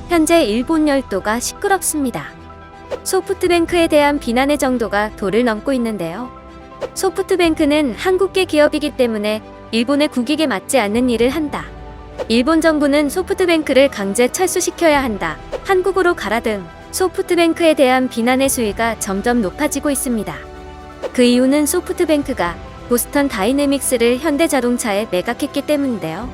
현재 일본 열도가 시끄럽습니다. 소프트뱅크에 대한 비난의 정도가 도를 넘고 있는데요. 소프트뱅크는 한국계 기업이기 때문에 일본의 국익에 맞지 않는 일을 한다. 일본 정부는 소프트뱅크를 강제 철수시켜야 한다. 한국으로 가라 등 소프트뱅크에 대한 비난의 수위가 점점 높아지고 있습니다. 그 이유는 소프트뱅크가 보스턴 다이내믹스를 현대자동차에 매각했기 때문인데요.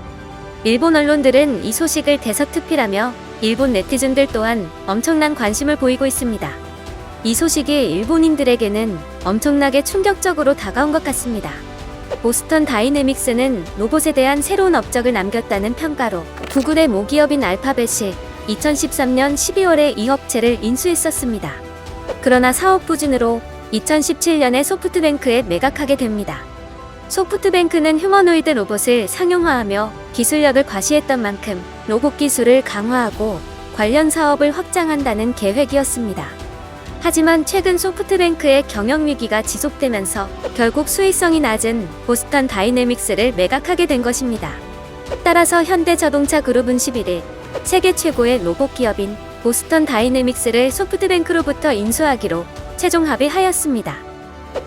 일본 언론들은 이 소식을 대서특필하며 일본 네티즌들 또한 엄청난 관심을 보이고 있습니다. 이 소식이 일본인들에게는 엄청나게 충격적으로 다가온 것 같습니다. 보스턴 다이내믹스는 로봇에 대한 새로운 업적을 남겼다는 평가로 구글의 모기업인 알파벳이 2013년 12월에 이 업체를 인수했었습니다. 그러나 사업 부진으로 2017년에 소프트뱅크에 매각하게 됩니다. 소프트뱅크는 휴머노이드 로봇을 상용화하며 기술력을 과시했던 만큼 로봇 기술을 강화하고 관련 사업을 확장한다는 계획이었습니다. 하지만 최근 소프트뱅크의 경영 위기가 지속되면서 결국 수익성이 낮은 보스턴 다이내믹스를 매각하게 된 것입니다. 따라서 현대자동차 그룹은 11일 세계 최고의 로봇 기업인 보스턴 다이내믹스를 소프트뱅크로부터 인수하기로 최종 합의하였습니다.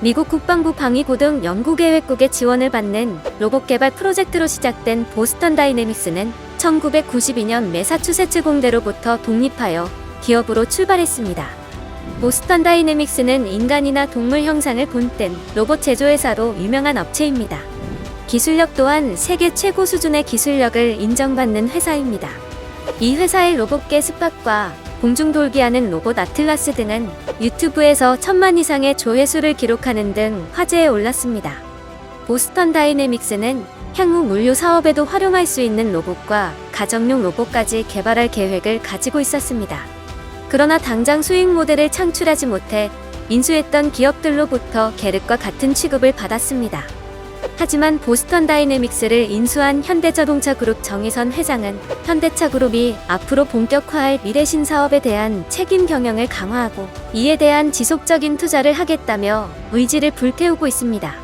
미국 국방부 방위고등 연구계획국의 지원을 받는 로봇 개발 프로젝트로 시작된 보스턴 다이내믹스는 1992년 매사추세츠 공대로부터 독립하여 기업으로 출발했습니다. 보스턴 다이내믹스는 인간이나 동물 형상을 본뜬 로봇 제조회사로 유명한 업체입니다. 기술력 또한 세계 최고 수준의 기술력을 인정받는 회사입니다. 이 회사의 로봇계 스팟과 공중돌기하는 로봇 아틀라스 등은 유튜브에서 1000만 이상의 조회수를 기록하는 등 화제에 올랐습니다. 보스턴 다이내믹스는 향후 물류 사업에도 활용할 수 있는 로봇과 가정용 로봇까지 개발할 계획을 가지고 있었습니다. 그러나 당장 수익 모델을 창출하지 못해 인수했던 기업들로부터 계륵과 같은 취급을 받았습니다. 하지만 보스턴 다이내믹스를 인수한 현대자동차 그룹 정의선 회장은 현대차 그룹이 앞으로 본격화할 미래 신사업에 대한 책임 경영을 강화하고 이에 대한 지속적인 투자를 하겠다며 의지를 불태우고 있습니다.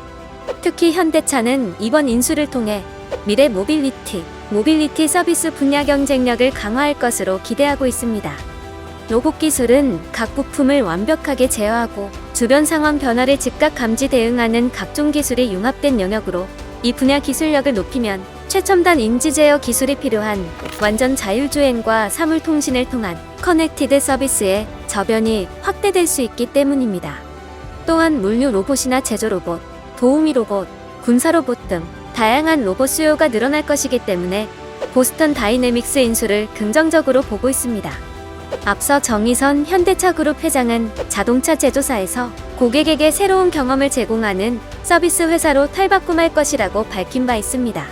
특히 현대차는 이번 인수를 통해 미래 모빌리티 서비스 분야 경쟁력을 강화할 것으로 기대하고 있습니다. 로봇 기술은 각 부품을 완벽하게 제어하고 주변 상황 변화를 즉각 감지 대응하는 각종 기술이 융합된 영역으로 이 분야 기술력을 높이면 최첨단 인지 제어 기술이 필요한 완전 자율주행과 사물통신을 통한 커넥티드 서비스의 저변이 확대될 수 있기 때문입니다. 또한 물류 로봇이나 제조 로봇, 도우미 로봇, 군사 로봇 등 다양한 로봇 수요가 늘어날 것이기 때문에 보스턴 다이내믹스 인수를 긍정적으로 보고 있습니다. 앞서 정의선 현대차그룹 회장은 자동차 제조사에서 고객에게 새로운 경험을 제공하는 서비스 회사로 탈바꿈할 것이라고 밝힌 바 있습니다.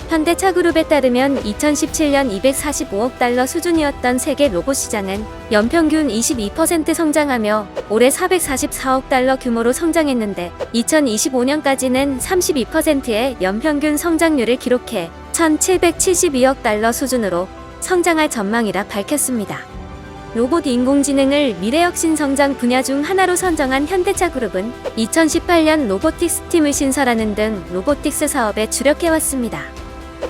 현대차그룹에 따르면 2017년 245억 달러 수준이었던 세계 로봇 시장은 연평균 22% 성장하며 올해 444억 달러 규모로 성장했는데 2025년까지는 32%의 연평균 성장률을 기록해 1772억 달러 수준으로 성장할 전망이라 밝혔습니다. 로봇 인공지능을 미래혁신 성장 분야 중 하나로 선정한 현대차그룹은 2018년 로보틱스 팀을 신설하는 등 로보틱스 사업에 주력해왔습니다.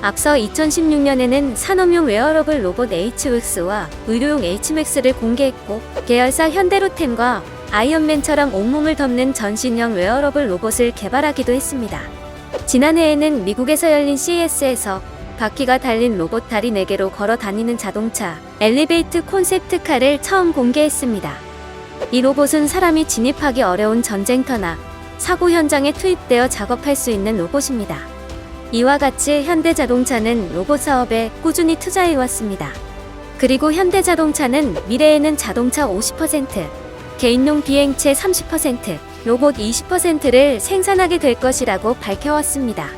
앞서 2016년에는 산업용 웨어러블 로봇 Hworks와 의료용 Hmax를 공개했고 계열사 현대로템과 아이언맨처럼 온몸을 덮는 전신형 웨어러블 로봇을 개발하기도 했습니다. 지난해에는 미국에서 열린 CES에서 바퀴가 달린 로봇 다리 4개로 걸어 다니는 자동차 엘리베이트 콘셉트카를 처음 공개했습니다. 이 로봇은 사람이 진입하기 어려운 전쟁터나 사고 현장에 투입되어 작업할 수 있는 로봇입니다. 이와 같이 현대자동차는 로봇 사업에 꾸준히 투자해왔습니다. 그리고 현대자동차는 미래에는 자동차 50%, 개인용 비행체 30%, 로봇 20%를 생산하게 될 것이라고 밝혀왔습니다.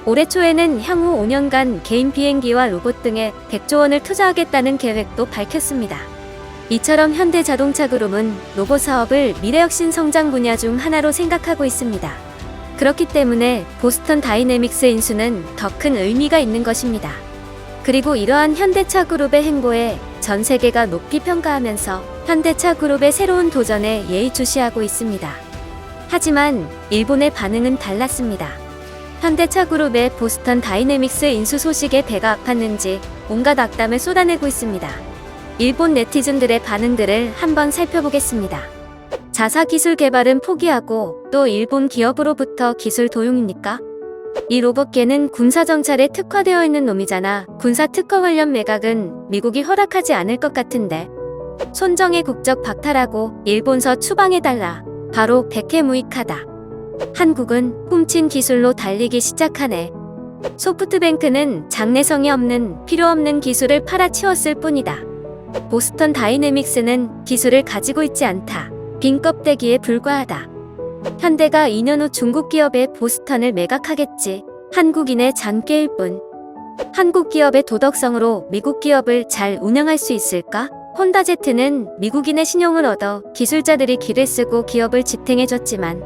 올해 초에는 향후 5년간 개인 비행기와 로봇 등에 100조 원을 투자하겠다는 계획도 밝혔습니다. 이처럼 현대자동차그룹은 로봇 사업을 미래혁신 성장 분야 중 하나로 생각하고 있습니다. 그렇기 때문에 보스턴 다이내믹스 인수는 더 큰 의미가 있는 것입니다. 그리고 이러한 현대차그룹의 행보에 전 세계가 높이 평가하면서 현대차그룹의 새로운 도전에 예의주시하고 있습니다. 하지만 일본의 반응은 달랐습니다. 현대차그룹의 보스턴 다이내믹스 인수 소식에 배가 아팠는지 온갖 악담을 쏟아내고 있습니다. 일본 네티즌들의 반응들을 한번 살펴보겠습니다. 자사 기술 개발은 포기하고 또 일본 기업으로부터 기술 도용입니까? 이 로봇개는 군사 정찰에 특화되어 있는 놈이잖아. 군사 특허 관련 매각은 미국이 허락하지 않을 것 같은데. 손정의 국적 박탈하고 일본서 추방해달라. 바로 백해무익하다. 한국은 훔친 기술로 달리기 시작하네. 소프트뱅크는 장래성이 없는 필요 없는 기술을 팔아치웠을 뿐이다. 보스턴 다이내믹스는 기술을 가지고 있지 않다. 빈 껍데기에 불과하다. 현대가 2년 후 중국 기업의 보스턴을 매각하겠지. 한국인의 잔꾀일 뿐. 한국 기업의 도덕성으로 미국 기업을 잘 운영할 수 있을까? 혼다제트는 미국인의 신용을 얻어 기술자들이 길을 쓰고 기업을 지탱해줬지만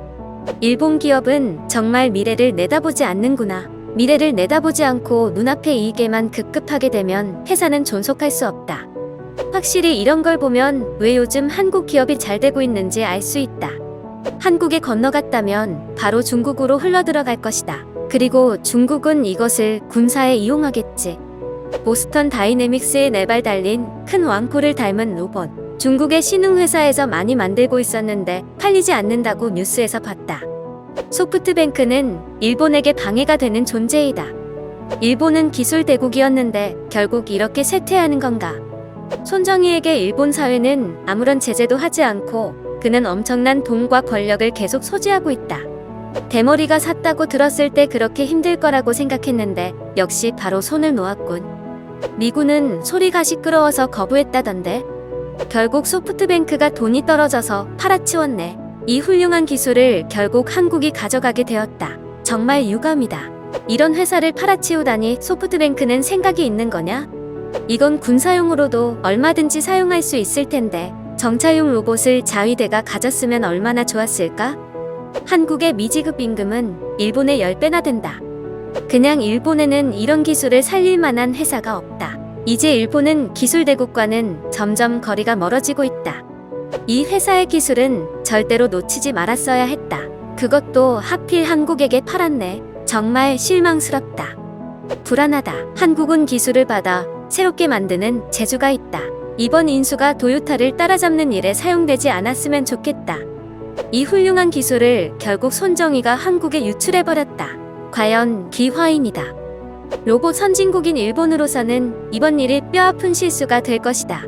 일본 기업은 정말 미래를 내다보지 않는구나. 미래를 내다보지 않고 눈앞의 이익에만 급급하게 되면 회사는 존속할 수 없다. 확실히 이런 걸 보면 왜 요즘 한국 기업이 잘 되고 있는지 알 수 있다. 한국에 건너갔다면 바로 중국으로 흘러들어갈 것이다. 그리고 중국은 이것을 군사에 이용하겠지. 보스턴 다이내믹스에 네발 달린 큰 왕포를 닮은 로봇. 중국의 신흥회사에서 많이 만들고 있었는데 팔리지 않는다고 뉴스에서 봤다. 소프트뱅크는 일본에게 방해가 되는 존재이다. 일본은 기술 대국이었는데 결국 이렇게 쇠퇴하는 건가? 손정희에게 일본 사회는 아무런 제재도 하지 않고 그는 엄청난 돈과 권력을 계속 소지하고 있다. 대머리가 샀다고 들었을 때 그렇게 힘들 거라고 생각했는데 역시 바로 손을 놓았군. 미군은 소리가 시끄러워서 거부했다던데. 결국 소프트뱅크가 돈이 떨어져서 팔아치웠네. 이 훌륭한 기술을 결국 한국이 가져가게 되었다. 정말 유감이다. 이런 회사를 팔아치우다니 소프트뱅크는 생각이 있는 거냐? 이건 군사용으로도 얼마든지 사용할 수 있을 텐데 정찰용 로봇을 자위대가 가졌으면 얼마나 좋았을까? 한국의 미지급 임금은 일본의 10배나 된다. 그냥 일본에는 이런 기술을 살릴 만한 회사가 없다. 이제 일본은 기술대국과는 점점 거리가 멀어지고 있다. 이 회사의 기술은 절대로 놓치지 말았어야 했다. 그것도 하필 한국에게 팔았네. 정말 실망스럽다. 불안하다. 한국은 기술을 받아 새롭게 만드는 재주가 있다. 이번 인수가 도요타를 따라잡는 일에 사용되지 않았으면 좋겠다. 이 훌륭한 기술을 결국 손정희가 한국에 유출해버렸다. 과연 기화인이다. 로봇 선진국인 일본으로서는 이번 일이 뼈아픈 실수가 될 것이다.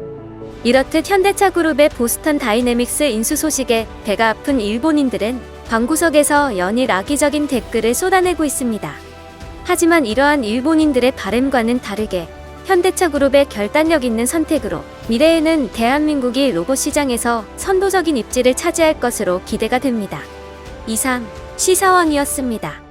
이렇듯 현대차 그룹의 보스턴 다이내믹스 인수 소식에 배가 아픈 일본인들은 방구석에서 연일 악의적인 댓글을 쏟아내고 있습니다. 하지만 이러한 일본인들의 바램과는 다르게 현대차 그룹의 결단력 있는 선택으로 미래에는 대한민국이 로봇 시장에서 선도적인 입지를 차지할 것으로 기대가 됩니다. 이상 시사왕이었습니다.